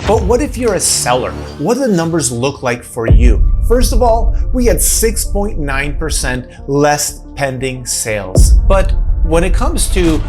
But what if you're a seller? What do the numbers look like for you? First of all, we had 6.9% less pending sales. But when it comes to,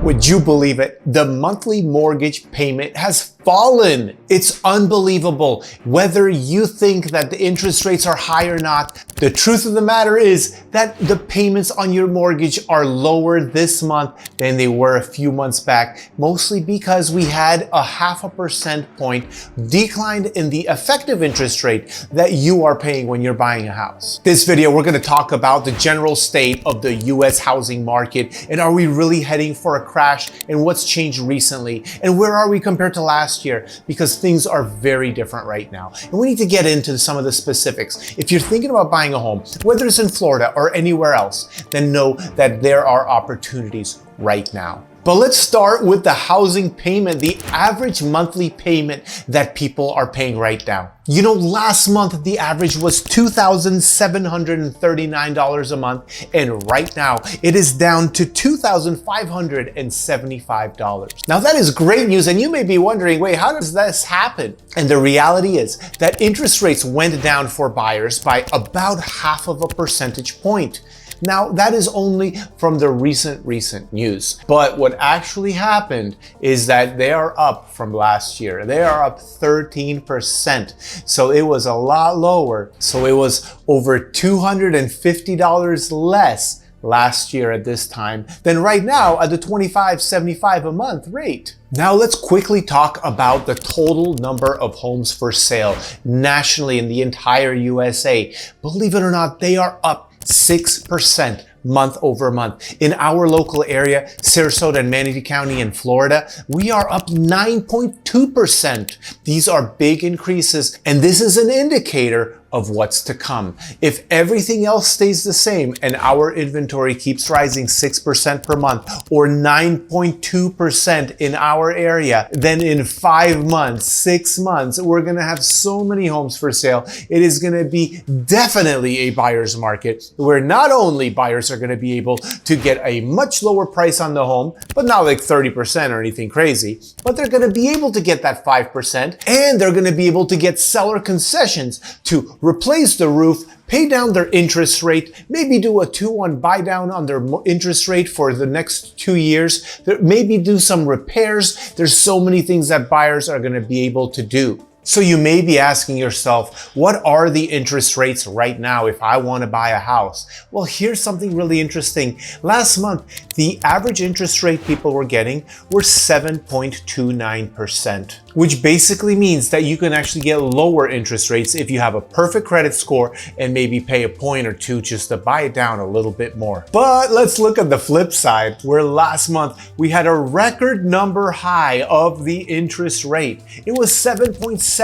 would you believe it, the monthly mortgage payment has fallen. It's unbelievable. Whether you think that the interest rates are high or not, the truth of the matter is that the payments on your mortgage are lower this month than they were a few months back, mostly because we had a 0.5% point decline in the effective interest rate that you are paying when you're buying a house. This video, we're going to talk about the general state of the US housing market, and are we really heading for a crash, and what's changed recently, and where are we compared to last year, because things are very different right now. And we need to get into some of the specifics. If you're thinking about buying a home, whether it's in Florida or anywhere else, then know that there are opportunities right now. But let's start with the housing payment, the average monthly payment that people are paying right now. You know, last month, the average was $2,739 a month, and right now it is down to $2,575. Now that is great news, and you may be wondering, wait, how does this happen? And the reality is that interest rates went down for buyers by about 0.5 percentage point. Now, that is only from the recent news. But what actually happened is that they are up from last year. They are up 13%. So it was a lot lower. So it was over $250 less last year at this time than right now at the $2,575 a month rate. Now let's quickly talk about the total number of homes for sale nationally in the entire USA. Believe it or not, they are up 6% month over month. In our local area, Sarasota and Manatee County in Florida, we are up 9.2%. These are big increases, and this is an indicator of what's to come. If everything else stays the same and our inventory keeps rising 6% per month or 9.2% in our area, then in 5 months, 6 months, we're gonna have so many homes for sale. It is gonna be definitely a buyer's market where not only buyers are gonna be able to get a much lower price on the home, but not like 30% or anything crazy, but they're gonna be able to get that 5%, and they're gonna be able to get seller concessions to replace the roof, pay down their interest rate, maybe do a 2-1 buy down on their interest rate for the next 2 years, maybe do some repairs. There's so many things that buyers are going to be able to do. So you may be asking yourself, what are the interest rates right now if I want to buy a house? Well, here's something really interesting. Last month, the average interest rate people were getting were 7.29%, which basically means that you can actually get lower interest rates if you have a perfect credit score and maybe pay a point or two just to buy it down a little bit more. But let's look at the flip side, where last month we had a record number high of the interest rate. It was 7.79.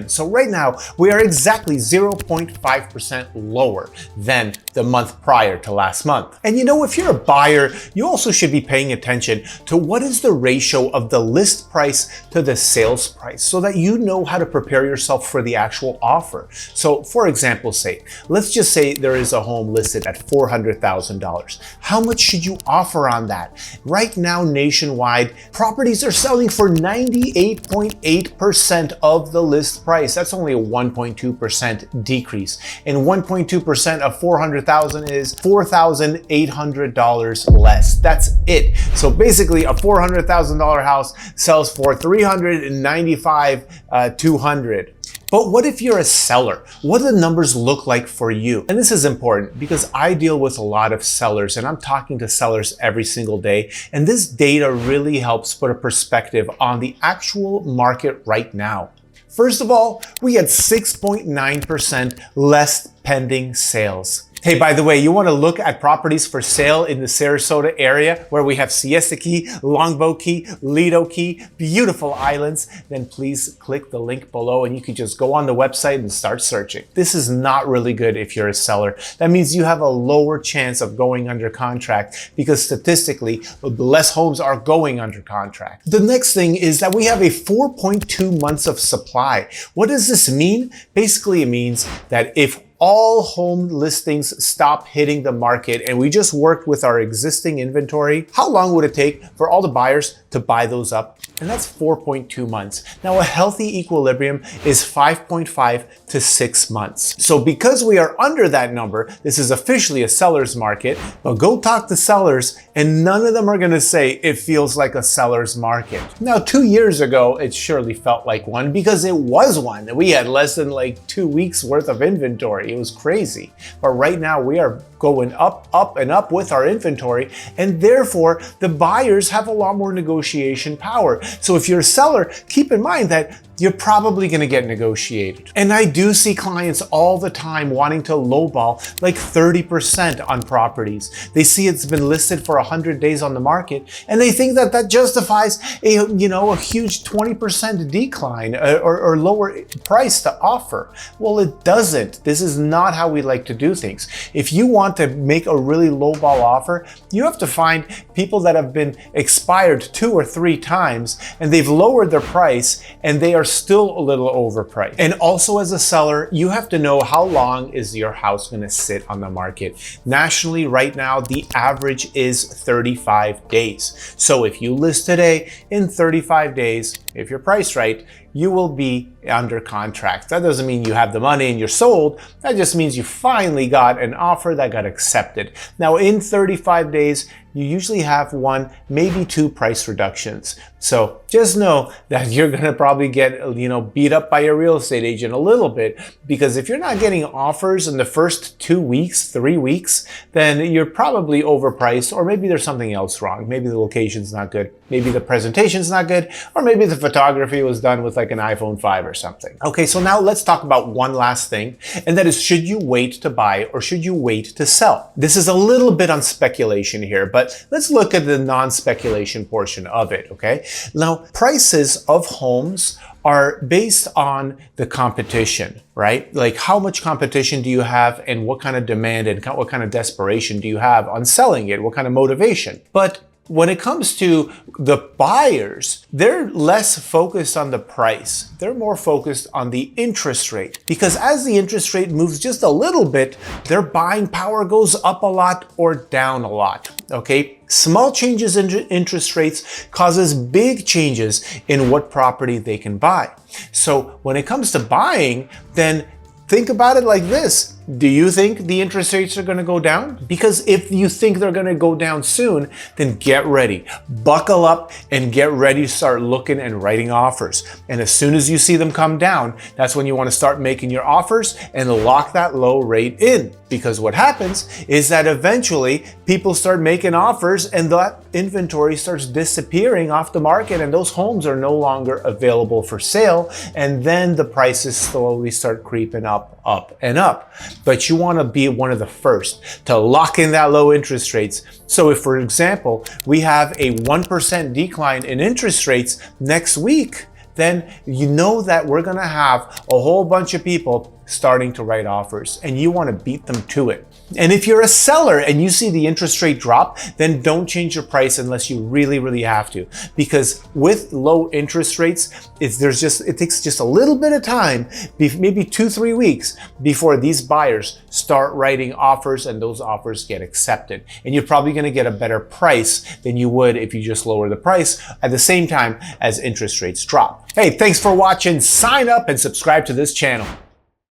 So right now we are exactly 0.5% lower than the month prior to last month. And you know, if you're a buyer, you also should be paying attention to what is the ratio of the list price to the sales price so that you know how to prepare yourself for the actual offer. So for example, let's just say there is a home listed at $400,000. How much should you offer on that? Right now, nationwide, properties are selling for 98.8% of the list price. That's only a 1.2% decrease. And 1.2% of 400,000 is $4,800 less. That's it. So basically a $400,000 house sells for $395,200. But what if you're a seller? What do the numbers look like for you? And this is important because I deal with a lot of sellers, and I'm talking to sellers every single day. And this data really helps put a perspective on the actual market right now. First of all, we had 6.9% less pending sales. Hey, by the way, you want to look at properties for sale in the Sarasota area where we have Siesta Key, Longboat Key, Lido Key, beautiful islands, then please click the link below and you can just go on the website and start searching. This is not really good if you're a seller. That means you have a lower chance of going under contract because statistically, less homes are going under contract. The next thing is that we have a 4.2 months of supply. What does this mean? Basically, it means that if all home listings stop hitting the market and we just worked with our existing inventory, how long would it take for all the buyers to to buy those up, and that's 4.2 months. Now, a healthy equilibrium is 5.5 to 6 months. So because we are under that number, this is officially a seller's market, but go talk to sellers and none of them are gonna say it feels like a seller's market. Now, 2 years ago, it surely felt like one because it was one. We had less than like 2 weeks worth of inventory. It was crazy. But right now we are going up, up, and up with our inventory, and therefore the buyers have a lot more negotiation power. So if you're a seller, keep in mind that you're probably going to get negotiated. And I do see clients all the time wanting to lowball like 30% on properties. They see it's been listed for 100 days on the market, and they think that that justifies a huge 20% decline or lower price to offer. Well, it doesn't. This is not how we like to do things. If you want to make a really lowball offer, you have to find people that have been expired 2 or 3 times and they've lowered their price and they are still a little overpriced. And also as a seller, you have to know how long is your house going to sit on the market. Nationally, right now, the average is 35 days. So if you list today, in 35 days, if you're priced right, you will be under contract. That doesn't mean you have the money and you're sold. That just means you finally got an offer that got accepted. Now, in 35 days, you usually have 1, maybe 2 price reductions. So just know that you're gonna probably get, beat up by your real estate agent a little bit, because if you're not getting offers in the first 2 weeks, 3 weeks, then you're probably overpriced, or maybe there's something else wrong. Maybe the location's not good, maybe the presentation's not good, or maybe the photography was done with like an iPhone 5 or something. Okay, so now let's talk about one last thing, and that is, should you wait to buy or should you wait to sell? This is a little bit on speculation here, but let's look at the non-speculation portion of it, okay? Now, prices of homes are based on the competition, right? Like, how much competition do you have and what kind of demand and what kind of desperation do you have on selling it? What kind of motivation? But when it comes to the buyers, they're less focused on the price. They're more focused on the interest rate, because as the interest rate moves just a little bit, their buying power goes up a lot or down a lot, okay? Small changes in interest rates causes big changes in what property they can buy. So when it comes to buying, then think about it like this. Do you think the interest rates are going to go down? Because if you think they're going to go down soon, then get ready. Buckle up and get ready to start looking and writing offers. And as soon as you see them come down, that's when you want to start making your offers and lock that low rate in. Because what happens is that eventually people start making offers and that inventory starts disappearing off the market and those homes are no longer available for sale. And then the prices slowly start creeping up, up, and up. But you want to be one of the first to lock in that low interest rates. So if, for example, we have a 1% decline in interest rates next week, then you know that we're going to have a whole bunch of people starting to write offers, and you want to beat them to it. And if you're a seller and you see the interest rate drop, then don't change your price unless you really, really have to. Because with low interest rates, it takes just a little bit of time, maybe 2-3 weeks, before these buyers start writing offers and those offers get accepted. And you're probably going to get a better price than you would if you just lower the price at the same time as interest rates drop. Hey, thanks for watching. Sign up and subscribe to this channel.